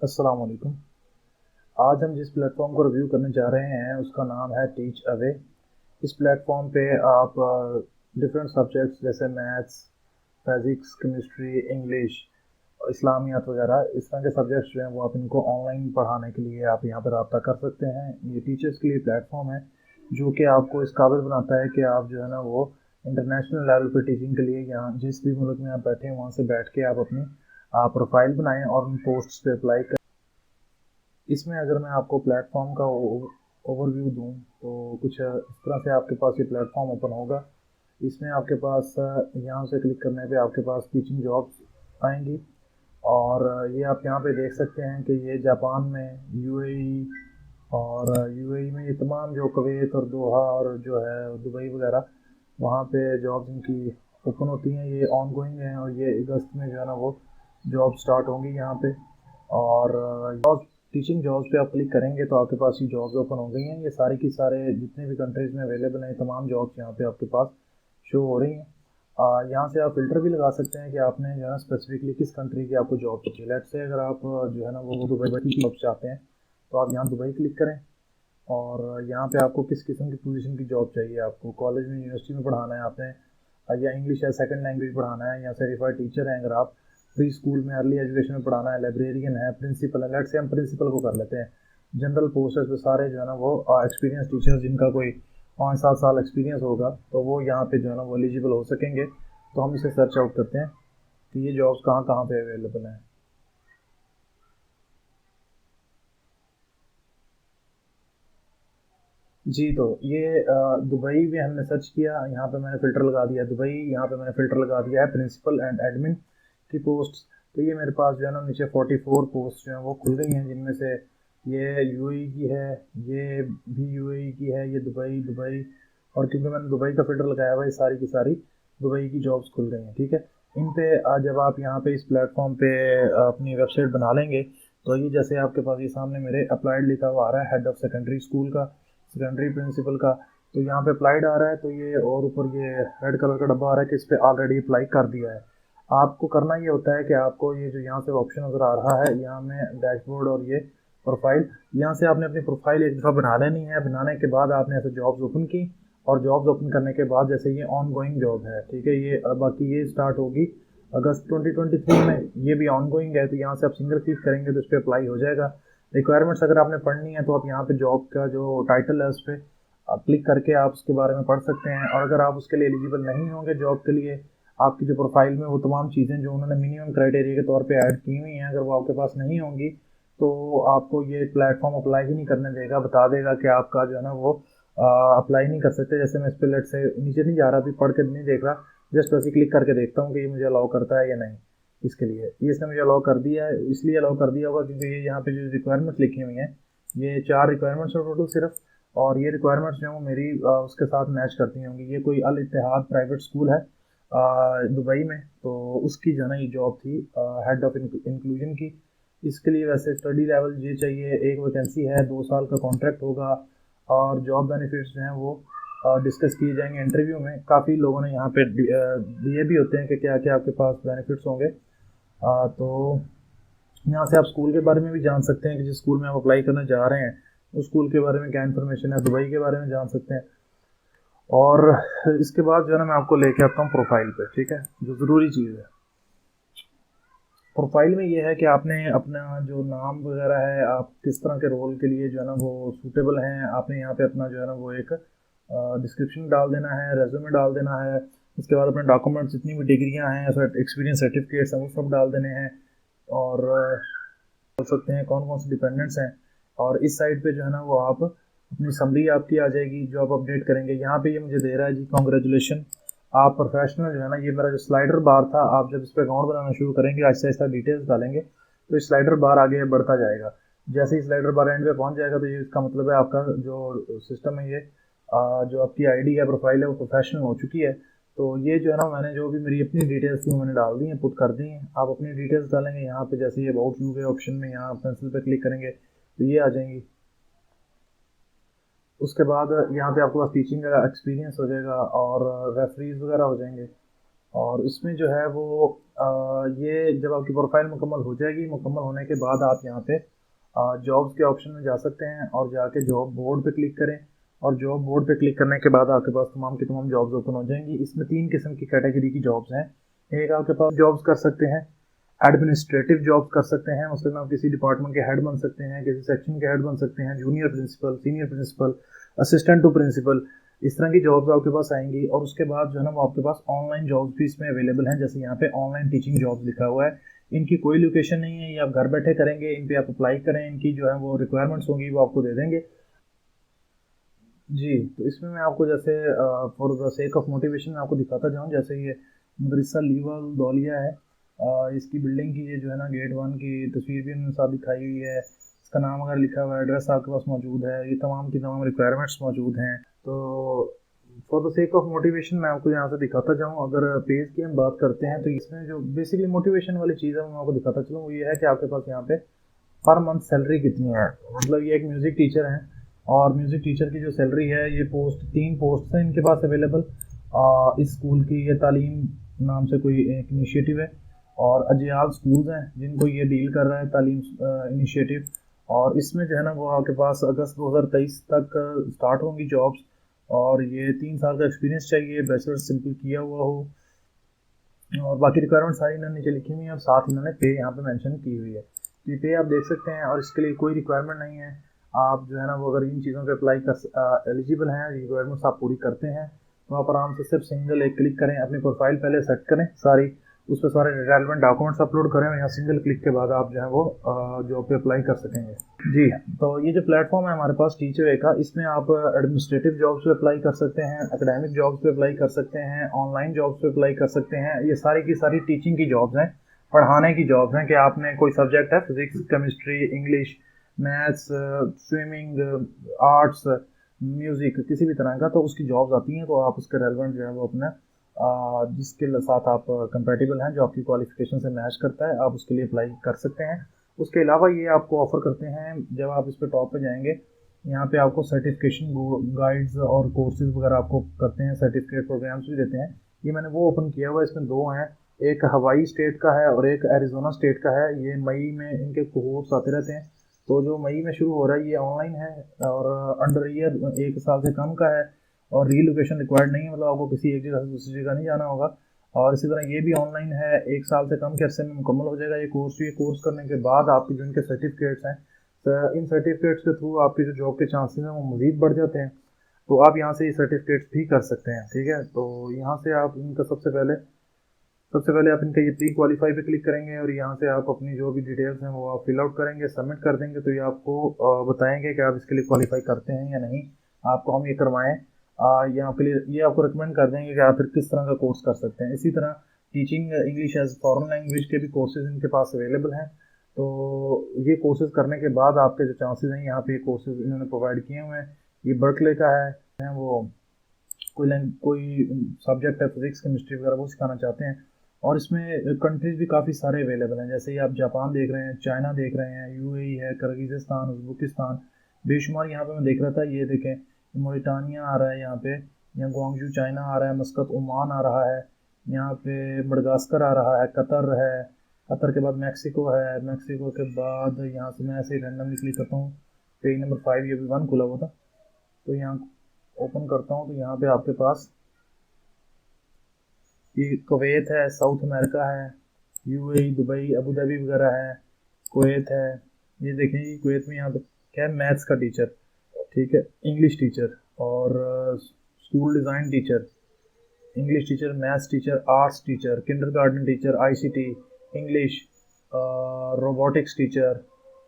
अस्सलाम वालेकुम। आज हम जिस प्लेटफॉर्म को रिव्यू करने जा रहे हैं उसका नाम है टीच अवे। इस प्लेटफॉर्म पे आप डिफरेंट सब्जेक्ट्स जैसे मैथ्स, फिजिक्स, केमिस्ट्री, इंग्लिश, इस्लामियात वगैरह इस तरह के सब्जेक्ट्स जो हैं वो आप इनको ऑनलाइन पढ़ाने के लिए आप यहाँ पर रब्ता कर सकते हैं। ये टीचर्स के लिए प्लेटफॉर्म है जो कि आपको इस काबिल बनाता है कि आप जो है ना वो इंटरनेशनल लेवल पे टीचिंग के लिए यहाँ जिस भी मुल्क में आप बैठे हैं वहाँ से बैठ के आप अपनी प्रोफाइल बनाएं और उन पोस्ट्स पे अप्लाई करें। इसमें अगर मैं आपको प्लेटफॉर्म का ओवरव्यू दूं तो कुछ इस तरह से आपके पास ये प्लेटफॉर्म ओपन होगा। इसमें आपके पास यहाँ से क्लिक करने पे आपके पास टीचिंग जॉब्स आएंगी और ये आप यहाँ पे देख सकते हैं कि ये जापान में, यूएई और यूएई में ये तमाम जो कुवैत और दोहा और जो है दुबई वगैरह वहाँ पे जॉब्स इनकी ओपन होती हैं। ये ऑन गोइंग हैं और ये अगस्त में जो है ना वो जॉब स्टार्ट होंगी यहाँ पे। और जॉब टीचिंग जॉब्स पे आप क्लिक करेंगे तो आपके पास ये जॉब्स ओपन हो गई हैं। ये सारी की सारे जितने भी कंट्रीज़ में अवेलेबल हैं तमाम जॉब्स यहाँ पे आपके पास शो हो रही हैं। यहाँ से आप फ़िल्टर भी लगा सकते हैं कि आपने जो है ना स्पेसिफिकली किस कंट्री की आपको जॉब चाहिए। लेट्स से अगर आप जो है ना वो दुबई की जॉब चाहते हैं तो आप यहाँ दुबई क्लिक करें और यहाँ पे आपको किस किस्म की पोजीशन की जॉब चाहिए। आपको कॉलेज में, यूनिवर्सिटी में पढ़ाना है आपने, या इंग्लिश या सेकंड लैंग्वेज पढ़ाना है, या सर्टिफाइड टीचर हैं अगर आप, प्री स्कूल में, अर्ली एजुकेशन में पढ़ाना है, लाइब्रेरियन है, प्रिंसिपल है। लेट्स से हम प्रिंसिपल को कर लेते हैं। जनरल पोस्ट है तो सारे जो है ना वो एक्सपीरियंस टीचर्स जिनका कोई 5-7 साल एक्सपीरियंस होगा तो वो यहाँ पे जो है ना वो एलिजिबल हो सकेंगे। तो हम इसे सर्च आउट करते हैं कि ये जॉब्स कहाँ कहाँ पे अवेलेबल हैं। जी, तो ये दुबई में हमने सर्च किया, यहाँ पे मैंने फ़िल्टर लगा दिया दुबई, यहाँ पे मैंने फ़िल्टर लगा दिया है प्रिंसिपल एंड एडमिन की पोस्ट। तो ये मेरे पास जो है ना नीचे 44 पोस्ट जो हैं वो खुल गई हैं, जिनमें से ये यूएई की है, ये भी यूएई की है, ये दुबई दुबई और क्योंकि मैंने दुबई का फ़िल्टर लगाया हुआ है, ये सारी की सारी दुबई की जॉब्स खुल गई हैं। ठीक है, इन पे जब आप यहाँ पे इस प्लेटफॉर्म पे अपनी वेबसाइट बना लेंगे तो ये जैसे आपके पास ये सामने मेरे अप्लाइड लिखा हुआ आ रहा है, हेड ऑफ सेकेंडरी स्कूल का, सेकेंडरी प्रिंसिपल का। तो यहाँ पे अप्लाइड आ रहा है, तो ये और ऊपर ये रेड कलर का डब्बा आ रहा है कि इस पर ऑलरेडी अप्लाई कर दिया है। आपको करना ये होता है कि आपको ये जो यहाँ से ऑप्शन नज़र आ रहा है, यहाँ में डैशबोर्ड और ये प्रोफाइल, यहाँ से आपने अपनी प्रोफाइल एक दफ़ा बना लेनी है। बनाने के बाद आपने ऐसे जॉब्स ओपन की और जॉब्स ओपन करने के बाद जैसे ये ऑन गोइंग जॉब है, ठीक है, ये बाकी ये स्टार्ट होगी अगस्त 2023 में, ये भी ऑन गोइंग है। तो यहाँ से आप सिंगल क्लिक करेंगे तो इस पर अप्लाई हो जाएगा। रिक्वायरमेंट्स अगर आपने पढ़नी है तो आप यहाँ पे जॉब का जो टाइटल है उस पर क्लिक करके आप उसके बारे में पढ़ सकते हैं। और अगर आप उसके लिए एलिजिबल नहीं होंगे जॉब के लिए, आपकी जो प्रोफाइल में वो तमाम चीज़ें जो उन्होंने मिनिमम क्राइटेरिया के तौर पे ऐड की हुई हैं, अगर वो आपके पास नहीं होंगी तो आपको ये प्लेटफॉर्म अप्लाई ही नहीं करने देगा, बता देगा कि आपका जो है ना वो अप्लाई नहीं कर सकते। जैसे मैं इस पर लेट से नीचे नहीं जा रहा, अभी पढ़ के नहीं देख रहा, जस्ट वैसे क्लिक करके देखता हूँ कि ये मुझे अलाउ करता है या नहीं। इसके लिए ये इसने मुझे अलाउ कर दिया है, इसलिए अलाउ कर दिया होगा क्योंकि ये यहाँ पे जो रिक्वायरमेंट्स लिखी हुई हैं, ये 4 रिक्वायरमेंट्स हैं टोटल सिर्फ। और ये रिक्वायरमेंट्स जो हैं वो मेरी उसके साथ मैच करती होंगी। ये कोई अल इत्तेहाद प्राइवेट स्कूल है दुबई में, तो उसकी जो है ना ये जॉब थी हेड ऑफ इंक्लूजन की। इसके लिए वैसे स्टडी लेवल ये चाहिए, एक वैकेंसी है, 2 साल का कॉन्ट्रैक्ट होगा और जॉब बेनिफिट्स जो हैं वो डिस्कस किए जाएंगे इंटरव्यू में। काफ़ी लोगों ने यहाँ पे दिए भी होते हैं कि क्या क्या आपके पास बेनिफिट्स होंगे। तो यहाँ से आप स्कूल के बारे में भी जान सकते हैं कि जिस स्कूल में आप अप्लाई करने जा रहे हैं उस स्कूल के बारे में क्या इन्फॉर्मेशन है, दुबई के बारे में जान सकते हैं। और इसके बाद जो है ना मैं आपको लेके आता हूँ प्रोफाइल पे, ठीक है, जो ज़रूरी चीज़ है प्रोफाइल में ये है कि आपने अपना जो नाम वगैरह है, आप किस तरह के रोल के लिए जो है ना वो सूटेबल हैं, आपने यहाँ पे अपना जो है ना वो एक डिस्क्रिप्शन डाल देना है, रेज्यूमे डाल देना है। उसके बाद अपने डॉक्यूमेंट्स जितनी भी डिग्रियाँ हैं, एक्सपीरियंस सर्टिफिकेट्स हैं, वो सब डाल देने हैं। और बोल सकते हैं कौन कौन से डिपेंडेंट्स हैं। और इस साइड पे जो है ना वो आप अपनी समरी आपकी आ जाएगी जो आप अपडेट करेंगे। यहाँ पे ये मुझे दे रहा है जी, कॉन्ग्रेचुलेशन, आप प्रोफेशनल जो है ना, ये मेरा जो स्लाइडर बार था, आप जब इस पर अकाउंट बनाना शुरू करेंगे, आहिस्ता आहिस्ता डिटेल्स डालेंगे तो इस स्लाइडर बार आगे बढ़ता जाएगा। जैसे ही स्लाइडर बार एंड पे पहुंच जाएगा तो ये इसका मतलब है आपका जो सिस्टम है, ये जो आपकी आईडी है, प्रोफाइल है, वो प्रोफेशनल हो चुकी है। तो ये जो है ना मैंने जो भी मेरी अपनी डिटेल्स थी वो मैंने डाल दी हैं, पुट कर दी हैं। आप अपनी डिटेल्स डालेंगे यहाँ पे, जैसे ये अबाउट यू के ऑप्शन में यहाँ पेंसिल पे क्लिक करेंगे तो ये आ जाएंगी। उसके बाद यहाँ पे आपके पास टीचिंग का एक्सपीरियंस हो जाएगा और रेफरीज वगैरह हो जाएंगे। और इसमें जो है वो ये जब आपकी प्रोफाइल मुकम्मल हो जाएगी, मुकम्मल होने के बाद आप यहाँ पे जॉब्स के ऑप्शन में जा सकते हैं और जाके जॉब बोर्ड पे क्लिक करें। और जॉब बोर्ड पे क्लिक करने के बाद आपके पास तमाम की तमाम जॉब्स ओपन हो जाएंगी। इसमें 3 किस्म की कैटेगरी की जॉब्स हैं। एक आपके पास जॉब्स कर सकते हैं, एडमिनिस्ट्रेटिव जॉब्स कर सकते हैं, उसमें आप किसी डिपार्टमेंट के हेड बन सकते हैं, किसी सेक्शन के हेड बन सकते हैं, junior principal, senior principal, assistant to principal, इस तरह की जॉब्स आपके पास आएंगी। और उसके बाद जो है ना वो आपके पास ऑनलाइन जॉब्स भी इसमें अवेलेबल हैं। जैसे यहाँ पे ऑनलाइन टीचिंग जॉब्स लिखा हुआ है, इनकी कोई लोकेशन नहीं है, ये आप घर बैठे करेंगे, इन पे आप अप्लाई करें, इनकी जो है वो रिक्वायरमेंट्स होंगी वो आपको दे देंगे। जी, तो इसमें मैं आपको जैसे for the sake of motivation मैं आपको दिखाता जाऊँ। जैसे ये मदरसा लीवा दौलिया है, इसकी बिल्डिंग की ये जो है ना गेट 1 की तस्वीर भी उन्होंने साथ दिखाई हुई है, इसका नाम अगर लिखा हुआ है, एड्रेस आपके पास मौजूद है, ये तमाम की तमाम रिक्वायरमेंट्स मौजूद हैं। तो for the sake of motivation मैं आपको यहाँ से दिखाता जाऊँ। अगर पेज की हम बात करते हैं तो इसमें जो बेसिकली मोटिवेशन वाली चीज़ है वो मैं आपको दिखाता चलूँ, वो ये है कि आपके पास यहाँ पे पर मंथ सैलरी कितनी है। मतलब ये एक म्यूज़िक टीचर हैं और म्यूज़िक टीचर की जो सैलरी है, ये 3 पोस्ट हैं इनके पास अवेलेबल। इस स्कूल की ये तालीम नाम से कोई एक इनिशिएटिव है और अजियाल स्कूल्स हैं जिनको ये डील कर रहा है तालीम इनिशिएटिव। और इसमें जो है ना वो आपके पास अगस्त 2023 तक स्टार्ट होंगी जॉब्स। और ये 3 साल का एक्सपीरियंस चाहिए, बैचलर सिंपल किया हुआ हो, और बाकी रिक्वायरमेंट सारी इन्होंने नीचे लिखी हुई है और साथ इन्होंने पे यहाँ पे मेंशन की हुई है। तो ये पे आप देख सकते हैं और इसके लिए कोई रिक्वायरमेंट नहीं है। आप जो है ना वो अगर इन चीज़ों पे अप्लाई कर एलिजिबल हैं, रिक्वायरमेंट्स आप पूरी करते हैं, तो आप आराम से सिर्फ सिंगल एक क्लिक करें, अपनी प्रोफाइल पहले सेट करें सारी, उस पर सारे रेलेवेंट डॉक्यूमेंट्स अपलोड करें और यहाँ सिंगल क्लिक के बाद आप जो है वो जॉब पे अप्लाई कर सकेंगे। जी, तो ये जो प्लेटफॉर्म है हमारे पास टीचर वे का, इसमें आप एडमिनिस्ट्रेटिव जॉब्स पे अप्लाई कर सकते हैं, एकेडमिक जॉब्स पे अप्लाई कर सकते हैं, ऑनलाइन जॉब्स पे अप्लाई कर सकते हैं। ये सारी की सारी टीचिंग की जॉब्स हैं, पढ़ाने की जॉब्स हैं कि आपने कोई सब्जेक्ट है, physics, chemistry, English, maths, swimming, arts, music, किसी भी तरह का, तो उसकी जॉब्स आती हैं। तो आप उसके रेलेवेंट जो है वो अपना जिसके साथ आप कंपेटेबल हैं, जो आपकी क्वालिफिकेशन से मैच करता है, आप उसके लिए अप्लाई कर सकते हैं। उसके अलावा ये आपको ऑफ़र करते हैं, जब आप इस पे टॉप पे जाएंगे, यहाँ पे आपको सर्टिफिकेशन गाइड्स और कोर्सेज वगैरह आपको करते हैं, सर्टिफिकेट प्रोग्राम्स भी देते हैं। ये मैंने वो ओपन किया हुआ है, इसमें 2 हैं, एक हवाई स्टेट का है और एक एरिजोना स्टेट का है। ये मई में इनके कोर्स आते रहते हैं। तो जो मई में शुरू हो रहा है ये ऑनलाइन है और अंडर ईयर 1 साल से कम का है और रीलोकेशन रिक्वायर्ड नहीं है, मतलब आपको किसी एक जगह से दूसरी जगह नहीं जाना होगा। और इसी तरह ये भी ऑनलाइन है, 1 साल से कम के अरसे में मुकम्मल हो जाएगा ये कोर्स। ये कोर्स करने के बाद आपके जो इनके सर्टिफिकेट्स हैं, तो इन सर्टिफिकेट्स के थ्रू आपकी जो जॉब के चांसेस हैं वो मज़ीद बढ़ जाते हैं। तो आप यहाँ से ये सर्टिफिकेट्स भी कर सकते हैं, ठीक है। तो यहाँ से आप इनका सबसे पहले आप इनका ये प्री क्वालिफाई पे क्लिक करेंगे और यहाँ से आप अपनी जो भी डिटेल्स हैं वो आप फिल आउट करेंगे, सबमिट कर देंगे। तो ये आपको बताएंगे कि आप इसके लिए क्वालिफाई करते हैं या नहीं, आपको हम ये करवाएं या आपके लिए ये आपको रिकमेंड कर देंगे कि आप फिर किस तरह का कोर्स कर सकते हैं। इसी तरह teaching English as foreign language के भी कोर्सेज इनके पास अवेलेबल हैं। तो ये कोर्सेज करने के बाद आपके जो चांसेस हैं, यहाँ पे ये कोर्सेज इन्होंने प्रोवाइड किए हुए हैं। ये बर्कले का है, वो कोई सब्जेक्ट है, फिजिक्स, केमिस्ट्री वगैरह वो सिखाना चाहते हैं। और इसमें कंट्रीज़ भी काफ़ी सारे अवेलेबल हैं, जैसे ये आप जापान देख रहे हैं, चाइना देख रहे हैं, यूएई है, किर्गिज़स्तान, उज़्बेकिस्तान, बेशुमार यहाँ पे मैं देख रहा था। ये देखें, मोरिटानिया आ रहा है यहाँ पे, यहाँ ग्वांगजू चाइना आ रहा है, मस्कत ओमान आ रहा है, यहाँ पे मडगास्कर आ रहा है, कतर है, कतर के बाद मैक्सिको है, मैक्सिको के बाद यहाँ से मैं ऐसे ही रैंडमली क्लिक करता हूँ, पेज नंबर 5 ये भी 1 खुला हुआ था, तो यहाँ ओपन करता हूँ। तो यहाँ पे आपके पास ये कुवैत है, साउथ अमेरिका है, यूएई, दुबई, अबू धाबी वगैरह है, कुवैत है। ये देखें, ये कुवैत में यहाँ पे क्या है, मैथ्स का टीचर, ठीक है, इंग्लिश टीचर और school design teacher, English teacher, maths teacher, arts teacher, kindergarten teacher, ICT, English, robotics teacher,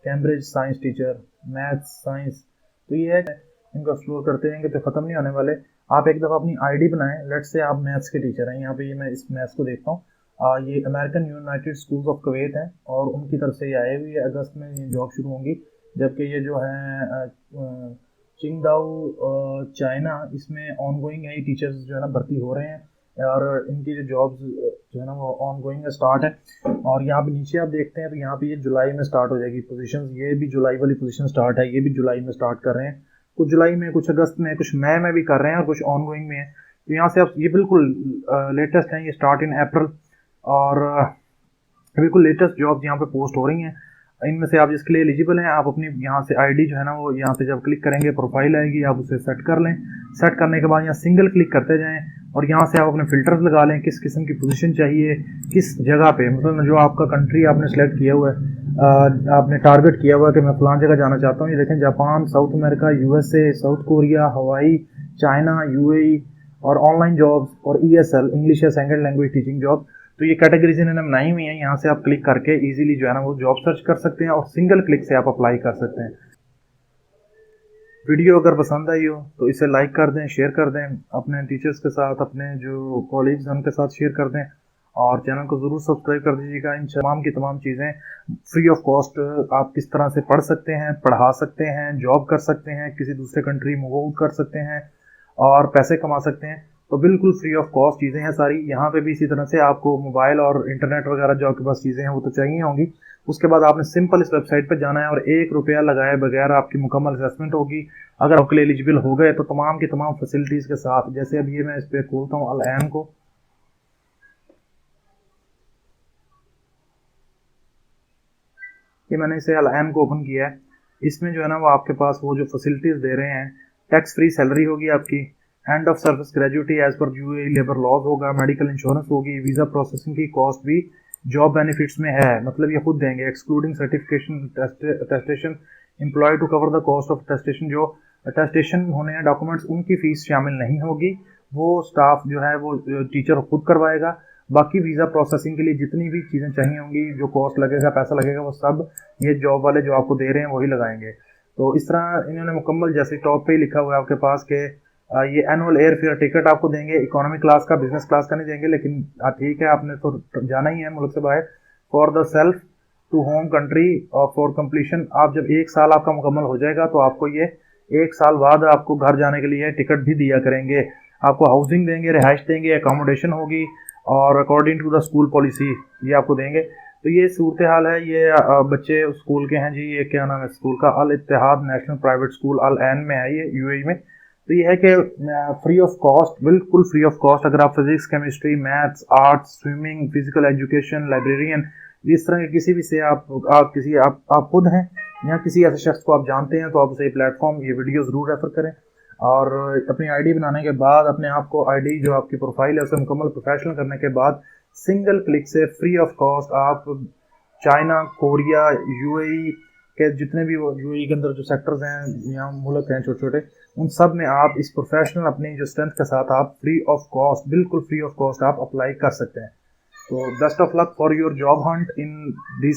Cambridge science teacher, maths science. तो ये है, इनको एक्सप्लोर करते रहेंगे तो ख़त्म नहीं होने वाले। आप एक दफ़ा अपनी आईडी बनाएं, लेट से आप मैथ्स के टीचर हैं, यहाँ पे ये मैं इस मैथ्स को देखता हूँ, ये American United schools of Kuwait हैं और उनकी तरफ से ये आए हुई है। अगस्त में ये जॉब शुरू होंगी, जबकि ये जो है चिंगदाओ चाइना, इसमें ऑन गोइंग है, ये टीचर्स जो है ना भर्ती हो रहे हैं और इनकी जो जॉब्स जो है ना वो ऑन गोइंग स्टार्ट है। और यहाँ पे नीचे आप देखते हैं तो यहाँ पे ये जुलाई में स्टार्ट हो जाएगी पोजीशंस, ये भी जुलाई वाली पोजीशन स्टार्ट है, ये भी जुलाई में स्टार्ट कर रहे हैं, कुछ जुलाई में, कुछ अगस्त में, कुछ मई में भी कर रहे हैं और कुछ ऑन गोइंग में है। तो यहाँ से आप ये बिल्कुल लेटेस्ट हैं, ये स्टार्ट इन अप्रैल, और बिल्कुल लेटेस्ट जॉब्स यहाँ पे पोस्ट हो रही हैं। इनमें से आप जिसके लिए एलिजिबल हैं, आप अपनी यहाँ से आईडी जो है ना वो यहाँ पे जब क्लिक करेंगे प्रोफाइल आएगी, आप उसे सेट कर लें। सेट करने के बाद यहाँ सिंगल क्लिक करते जाएं और यहाँ से आप अपने फिल्टर्स लगा लें, किस किस्म की पोजीशन चाहिए, किस जगह पे, मतलब जो आपका कंट्री आपने सेलेक्ट किया हुआ है, आपने टारगेट किया हुआ है कि मैं फलां जगह जाना चाहता हूँ। ये देखें, Japan, south America, USA, south Korea, हवाई, चाइना, यूएई, और ऑनलाइन जॉब्स, और ईएसएल, इंग्लिश या सेकंड लैंग्वेज टीचिंग जॉब। तो ये कैटेगरीज इन्होंने बनाई हुई हैं। यहाँ से आप क्लिक करके इजीली जो है ना वो जॉब सर्च कर सकते हैं और सिंगल क्लिक से आप अप्लाई कर सकते हैं। वीडियो अगर पसंद आई हो तो इसे लाइक कर दें, शेयर कर दें, अपने टीचर्स के साथ, अपने जो कॉलीग्स हैं उनके साथ शेयर कर दें, और चैनल को ज़रूर सब्सक्राइब कर दीजिएगा। इन तमाम की तमाम चीज़ें फ्री ऑफ कॉस्ट आप किस तरह से पढ़ सकते हैं, पढ़ा सकते हैं, जॉब कर सकते हैं, किसी दूसरे कंट्री मूव आउट कर सकते हैं और पैसे कमा सकते हैं, तो बिल्कुल फ्री ऑफ कॉस्ट चीज़ें हैं सारी। यहाँ पे भी इसी तरह से आपको मोबाइल और इंटरनेट वगैरह जो आपके पास चीज़ें हैं वो तो चाहिए होंगी। उसके बाद आपने सिंपल इस वेबसाइट पर जाना है और 1 रुपया लगाए बगैर आपकी मुकम्मल असेसमेंट होगी। अगर आपके लिए एलिजिबल हो गए तो तमाम की तमाम फैसिलिटीज़ के साथ, जैसे अब ये मैं इस पर खोलता हूँ अल ऐन को, ये मैंने इसे अल ऐन को ओपन किया है। इसमें जो है ना वो आपके पास वो जो फैसिलिटीज़ दे रहे हैं, टैक्स फ्री सैलरी होगी आपकी, end of service gratuity as per UAE labour laws होगा, मेडिकल इंश्योरेंस होगी, वीज़ा प्रोसेसिंग की कॉस्ट भी जॉब बेनिफिट्स में है, मतलब ये खुद देंगे, excluding certification attestation employ to cover the cost of attestation. जो अटेस्टेशन होने हैं डॉक्यूमेंट्स, उनकी फीस शामिल नहीं होगी, वो स्टाफ जो है वो टीचर खुद करवाएगा। बाकी वीज़ा प्रोसेसिंग के लिए जितनी भी चीज़ें चाहिए होंगी, जो कॉस्ट लगेगा, पैसा लगेगा, वो सब ये जॉब वाले जो आपको दे रहे हैं वही लगाएंगे। तो इस तरह इन्होंने मुकम्मल, जैसे टॉप पे ही लिखा हुआ है आपके पास कि ये एनुअल एयर फेयर टिकट आपको देंगे, इकोनॉमी क्लास का, बिजनेस क्लास का नहीं देंगे, लेकिन ठीक है आपने तो जाना ही है मुल्क से बाहर, for the self to home country और फॉर कंप्लीशन। आप जब 1 साल आपका मुकम्मल हो जाएगा तो आपको ये 1 साल बाद आपको घर जाने के लिए टिकट भी दिया करेंगे, आपको हाउसिंग देंगे, रिहाइश देंगे, अकोमोडेशन होगी, और according to the school policy ये आपको देंगे। तो ये सूरत हाल है। ये बच्चे स्कूल के हैं जी, ये क्या नाम है स्कूल का, अल इत्तेहाद नेशनल प्राइवेट स्कूल अल ऐन में है, ये यूएई में। तो ये है कि फ्री ऑफ कॉस्ट, बिल्कुल फ्री ऑफ कॉस्ट। अगर आप physics, chemistry, maths, arts, swimming, physical education, librarian, इस तरह के किसी भी से आप खुद हैं या किसी ऐसे शख्स को आप जानते हैं तो आप उसे प्लेटफॉर्म, ये वीडियो ज़रूर रेफर करें। और अपनी आईडी बनाने के बाद, अपने आप को आईडी जो आपकी प्रोफाइल है उसे मुकम्मल प्रोफेशनल करने के बाद, सिंगल क्लिक से फ्री ऑफ कॉस्ट आप चाइना, कोरिया, यूएई के जितने भी वो यूएई के अंदर जो सेक्टर्स हैं, यहाँ मुल्क हैं छोटे छोटे, उन सब में आप इस प्रोफेशनल अपनी जो स्ट्रेंथ के साथ आप फ्री ऑफ कॉस्ट, बिल्कुल फ्री ऑफ कॉस्ट आप अप्लाई कर सकते हैं। तो best of luck for your job Hunt in this